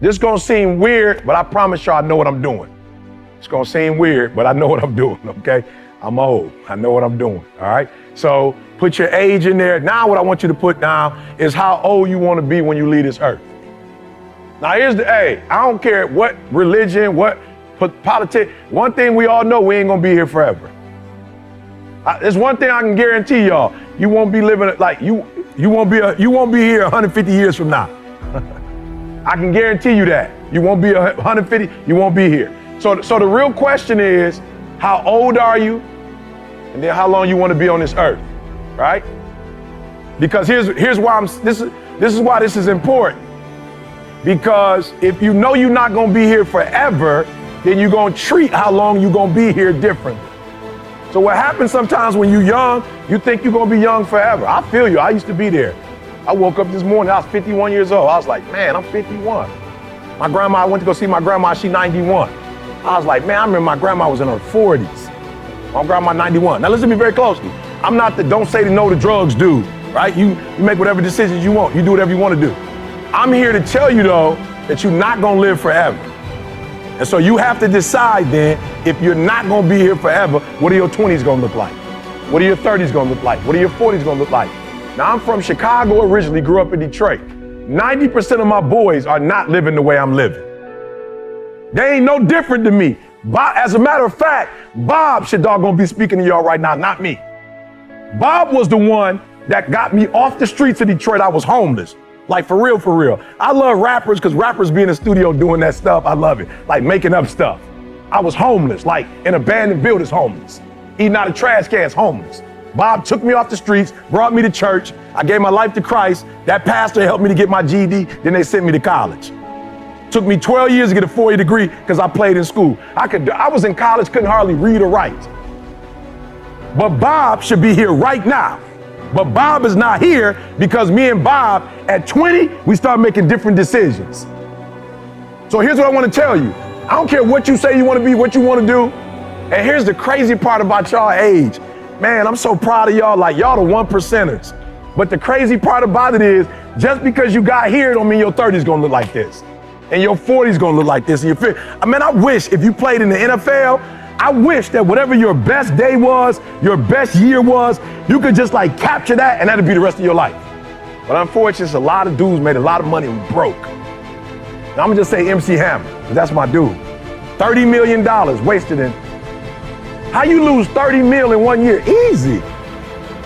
This is gonna seem weird, but I promise y'all I know what I'm doing. It's gonna seem weird, but I know what I'm doing, okay? I'm old, I know what I'm doing, all right? So put your age in there. Now what I want you to put down is how old you wanna be when you leave this earth. Now I don't care what religion, what politics, one thing we all know, we ain't gonna be here forever. There's one thing I can guarantee y'all, you won't be living like, you won't be here 150 years from now. I can guarantee you that. You won't be 150, you won't be here. So the real question is, how old are you? And then how long you want to be on this earth, right? Because here's why this is why this is important. Because if you know you're not gonna be here forever, then you're gonna treat how long you're gonna be here differently. So what happens sometimes when you're young, you think you're gonna be young forever. I feel you, I used to be there. I woke up this morning, I was 51 years old. I was like, man, I'm 51. My grandma, I went to go see my grandma, she's 91. I was like, man, I remember my grandma was in her 40s. My grandma 91. Now listen to me very closely. I'm not the don't say no to drugs dude, right? You make whatever decisions you want. You do whatever you want to do. I'm here to tell you though, that you're not gonna live forever. And so you have to decide then, if you're not gonna be here forever, what are your 20s gonna look like? What are your 30s gonna look like? What are your 40s gonna look like? Now I'm from Chicago originally, grew up in Detroit. 90% of my boys are not living the way I'm living. They ain't no different than me. As a matter of fact, Bob should doggone be speaking to y'all right now, not me. Bob was the one that got me off the streets of Detroit. I was homeless. Like for real, for real. I love rappers because rappers be in the studio doing that stuff. I love it. Like making up stuff. I was homeless, like in abandoned buildings homeless. Eating out of trash cans homeless. Bob took me off the streets, brought me to church. I gave my life to Christ. That pastor helped me to get my GED. Then they sent me to college. Took me 12 years to get a 4-year degree because I played in school. I was in college, couldn't hardly read or write. But Bob should be here right now. But Bob is not here because me and Bob at 20, we started making different decisions. So here's what I want to tell you. I don't care what you say you want to be, what you want to do. And here's the crazy part about y'all age. Man, I'm so proud of y'all, like y'all the 1%ers. But the crazy part about it is, just because you got here don't mean your 30's gonna look like this. And your 40's gonna look like this. And your 50. I mean, I wish if you played in the NFL, I wish that whatever your best day was, your best year was, you could just like capture that and that'd be the rest of your life. But unfortunately, a lot of dudes made a lot of money and broke. Now, I'm gonna just say MC Hammer, because that's my dude. $30 million wasted in. How you lose 30 mil in 1 year? Easy.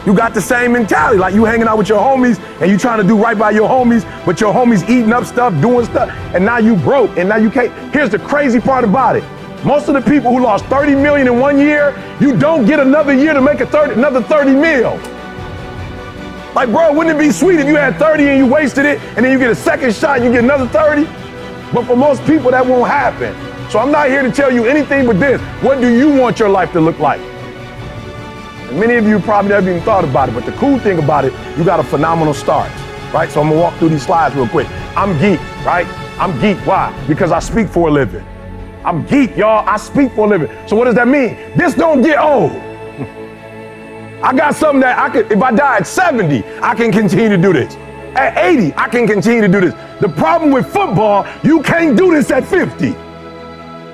You got the same mentality, like you hanging out with your homies and you trying to do right by your homies, but your homies eating up stuff, doing stuff, and now you broke and now you can't. Here's the crazy part about it. Most of the people who lost 30 million in 1 year, you don't get another year to make another 30 mil. Like, bro, wouldn't it be sweet if you had 30 and you wasted it and then you get a second shot and you get another 30? But for most people, that won't happen. So I'm not here to tell you anything but this. What do you want your life to look like? And many of you probably never even thought about it, but the cool thing about it, you got a phenomenal start, right? So I'm gonna walk through these slides real quick. I'm geek, right? I'm geek, why? Because I speak for a living. I'm geek, y'all, I speak for a living. So what does that mean? This don't get old. I got something that I could, if I die at 70, I can continue to do this. At 80, I can continue to do this. The problem with football, you can't do this at 50.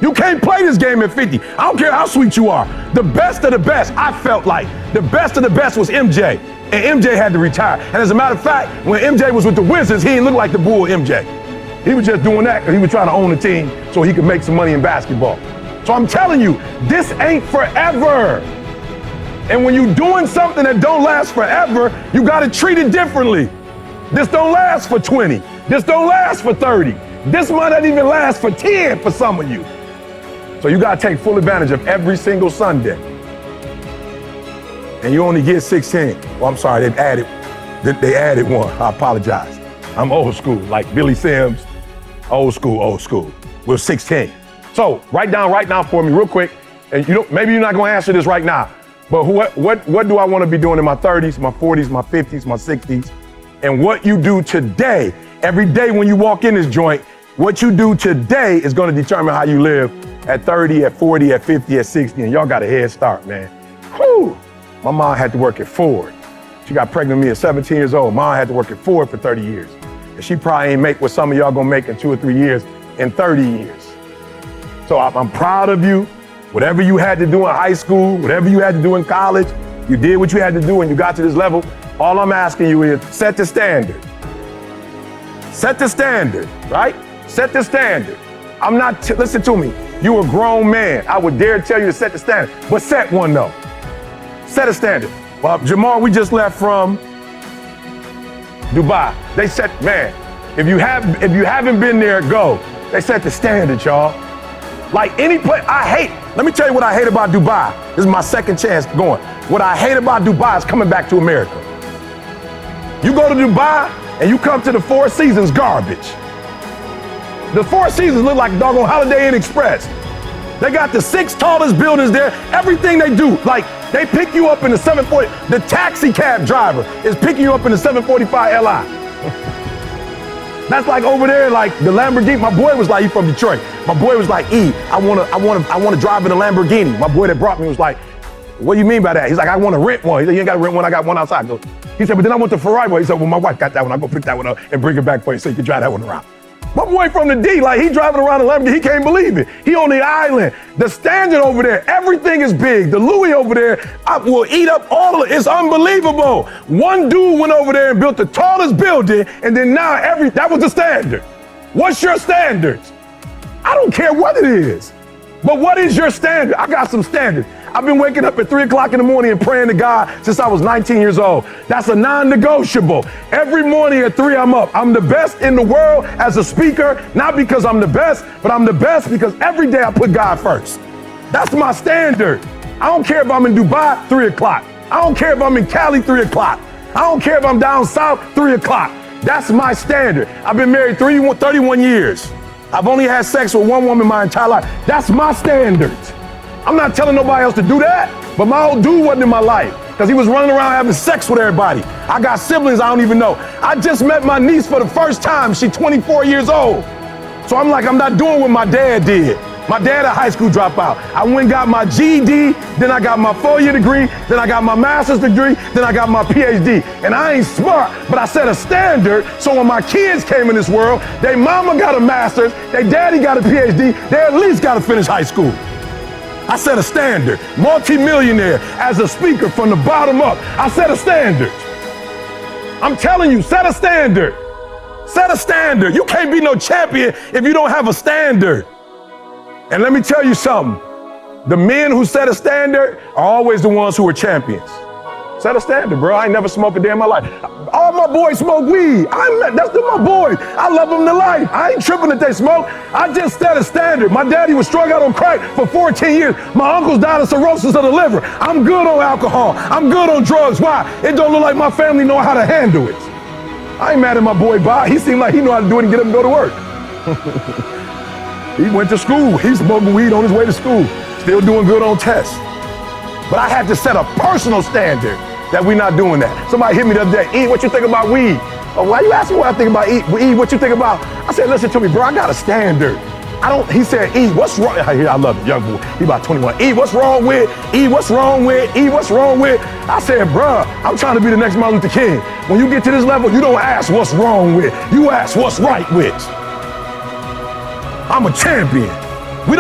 You can't play this game at 50. I don't care how sweet you are. The best of the best, I felt like, the best of the best was MJ. And MJ had to retire. And as a matter of fact, when MJ was with the Wizards, he didn't look like the bull MJ. He was just doing that because he was trying to own the team so he could make some money in basketball. So I'm telling you, this ain't forever. And when you're doing something that don't last forever, you got to treat it differently. This don't last for 20. This don't last for 30. This might not even last for 10 for some of you. So you got to take full advantage of every single Sunday. And you only get 16. Well, I'm sorry, they added one. I apologize. I'm old school, like Billy Sims. Old school. We're 16. So write down right now for me real quick. And maybe you're not going to answer this right now, but what do I want to be doing in my 30s, my 40s, my 50s, my 60s? And what you do today, every day when you walk in this joint, what you do today is going to determine how you live at 30, at 40, at 50, at 60. And y'all got a head start, man. Whew. My mom had to work at Ford. She got pregnant with me at 17 years old. Mom had to work at Ford for 30 years. And she probably ain't make what some of y'all gonna make in 2 or 3 years, in 30 years. So I'm proud of you. Whatever you had to do in high school, whatever you had to do in college, you did what you had to do and you got to this level. All I'm asking you is set the standard. Set the standard, right? Set the standard. I'm not, listen to me. You a grown man. I would dare tell you to set the standard, but set one though. Set a standard. Well, Jamal, we just left from Dubai. They said, man, if you haven't been there, go. They set the standard, y'all. Like any place, let me tell you what I hate about Dubai. This is my second chance going. What I hate about Dubai is coming back to America. You go to Dubai and you come to the Four Seasons, garbage. The Four Seasons look like doggone Holiday Inn Express. They got the 6 tallest buildings there. Everything they do, like they pick you up in the 740. The taxi cab driver is picking you up in the 745 Li. That's like over there, like the Lamborghini. My boy was like, he from Detroit. My boy was like, I wanna drive in a Lamborghini. My boy that brought me was like, what do you mean by that? He's like, I want to rent one. He said, you ain't got to rent one. I got one outside. He said, but then I want the Ferrari one. He said, well, my wife got that one. I'll go pick that one up and bring it back for you so you can drive that one around. My boy from the D, like he driving around a Lamborghini, he can't believe it. He on the island. The standard over there, everything is big. The Louis over there will eat up all of it. It's unbelievable. One dude went over there and built the tallest building, and then now that was the standard. What's your standards? I don't care what it is, but what is your standard? I got some standards. I've been waking up at 3 o'clock in the morning and praying to God since I was 19 years old. That's a non-negotiable. Every morning at 3, I'm up. I'm the best in the world as a speaker, not because I'm the best, but I'm the best because every day I put God first. That's my standard. I don't care if I'm in Dubai, 3 o'clock. I don't care if I'm in Cali, 3 o'clock. I don't care if I'm down south, 3 o'clock. That's my standard. I've been married 31 years. I've only had sex with one woman my entire life. That's my standards. I'm not telling nobody else to do that, but my old dude wasn't in my life because he was running around having sex with everybody. I got siblings I don't even know. I just met my niece for the first time. She's 24 years old. So I'm like, I'm not doing what my dad did. My dad a high school dropout. I went and got my GED, then I got my 4-year degree, then I got my master's degree, then I got my PhD. And I ain't smart, but I set a standard so when my kids came in this world, their mama got a master's, their daddy got a PhD, they at least got to finish high school. I set a standard. Multi-millionaire as a speaker from the bottom up. I set a standard. I'm telling you, set a standard. Set a standard. You can't be no champion if you don't have a standard. And let me tell you something. The men who set a standard are always the ones who are champions. Set a standard, bro. I ain't never smoked a day in my life. All my boys smoke weed. That's my boys. I love them to life. I ain't tripping that they smoke. I just set a standard. My daddy was strung out on crack for 14 years. My uncles died of cirrhosis of the liver. I'm good on alcohol. I'm good on drugs. Why? It don't look like my family know how to handle it. I ain't mad at my boy Bob. He seemed like he knew how to do it and get him to go to work. He went to school. He's smoking weed on his way to school. Still doing good on tests. But I had to set a personal standard that we're not doing that. Somebody hit me the other day. E, what you think about weed? Oh, why you asking what I think about E? E, what you think about? I said, listen to me, bro. I got a standard. He said, E, what's wrong? I love it, young boy. He about 21. E, what's wrong with? E, what's wrong with? E, what's wrong with? I said, bro, I'm trying to be the next Martin Luther King. When you get to this level, you don't ask what's wrong with. You ask what's right with. I'm a champion. We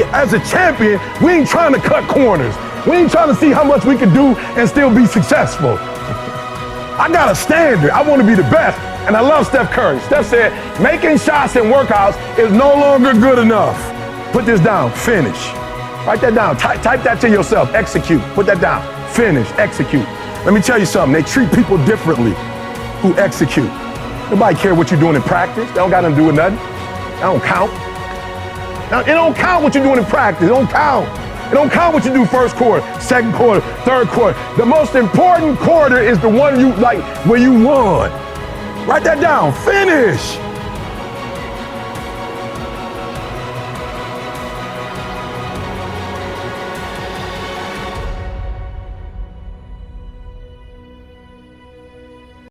as a champion, we ain't trying to cut corners. We ain't trying to see how much we can do and still be successful. I got a standard. I want to be the best. And I love Steph Curry. Steph said, making shots and workouts is no longer good enough. Put this down, finish. Write that down, type that to yourself, execute. Put that down, finish, execute. Let me tell you something, they treat people differently who execute. Nobody care what you're doing in practice. They don't got nothing to do with nothing. That don't count. Now, it don't count what you're doing in practice. It don't count. It don't count what you do first quarter, second quarter, third quarter. The most important quarter is the one you like where you won. Write that down. Finish.